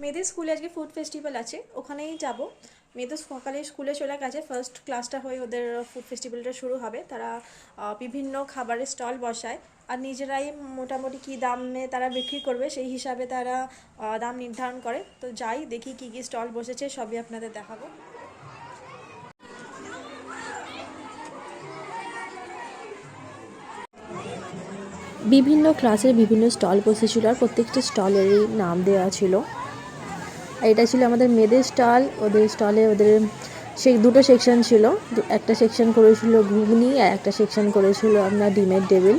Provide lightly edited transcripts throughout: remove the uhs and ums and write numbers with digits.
মেয়েদের স্কুলে আজকে ফুড ফেস্টিভ্যাল আছে, ওখানেই যাব। মেয়েদের সকালে স্কুলে চলে গেছে, ফার্স্ট ক্লাসটা হয়ে ওদের ফুড ফেস্টিভ্যালটা শুরু হবে। তারা বিভিন্ন খাবারের স্টল বসায় আর নিজেরাই মোটামুটি কী দামে তারা বিক্রি করবে সেই হিসাবে তারা দাম নির্ধারণ করে। তো যাই দেখি কী কী স্টল বসেছে, সবই আপনাদের দেখাবো। বিভিন্ন ক্লাসের বিভিন্ন স্টল বসেছিল আর প্রত্যেকটা স্টলেরই নাম দেওয়া ছিল। আর এটা ছিল আমাদের মেয়েদের স্টল। ওদের স্টলে ওদের দুটো সেকশন ছিল। একটা সেকশন করেছিল ঘুগনি আর একটা সেকশন করেছিল আপনার ডিমের টেবিল।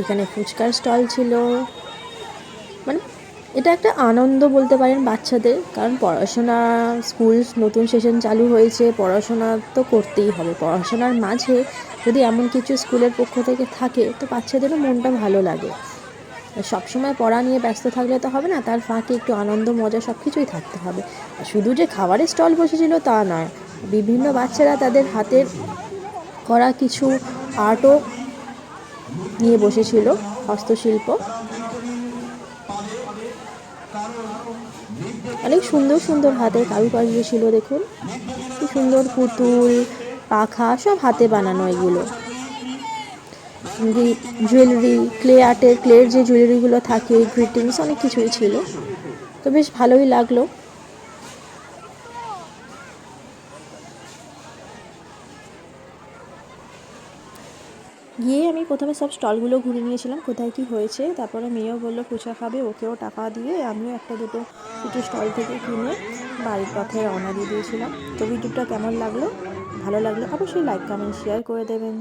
এখানে ফুচকার স্টল ছিল। মানে এটা একটা আনন্দ বলতে পারেন বাচ্চাদের, কারণ পড়াশোনা, স্কুল নতুন সেশন চালু হয়েছে, পড়াশোনা তো করতেই হবে। পড়াশোনার মাঝে যদি এমন কিছু স্কুলের পক্ষ থেকে থাকে তো বাচ্চাদেরও মনটা ভালো লাগে। সবসময় পড়া নিয়ে ব্যস্ত থাকলে তো হবে না, তার ফাঁকে একটু আনন্দ মজা সব কিছুই থাকতে হবে। শুধু যে খাবারের স্টল বসেছিল তা নয়, বিভিন্ন বাচ্চারা তাদের হাতের করা কিছু আর্টও নিয়ে বসেছিল, হস্তশিল্প। অনেক সুন্দর সুন্দর হাতের কারুকার্য ছিল। দেখুন কি সুন্দর পুতুল, পাখা সব হাতে বানানো। এগুলো জুয়েলারি, ক্লের যে জুয়েলারিগুলো থাকে, গ্রিটিংস, অনেক কিছুই ছিল। তো বেশ ভালোই লাগলো। গিয়ে আমি প্রথমে সব স্টলগুলো ঘুরে নিয়েছিলাম, কোথায় কি হয়েছে। তারপরে মেয়েও বললো ফুচকা খাবে, ওকেও টাকা দিয়ে আমিও একটা দুটো স্টল থেকে কিনে বাড়ির পথে রওনা দিয়ে দিয়েছিলাম। তো ভিডিওটা কেমন লাগলো, ভালো লাগলো অবশ্যই লাইক কমেন্ট শেয়ার করে দেবেন।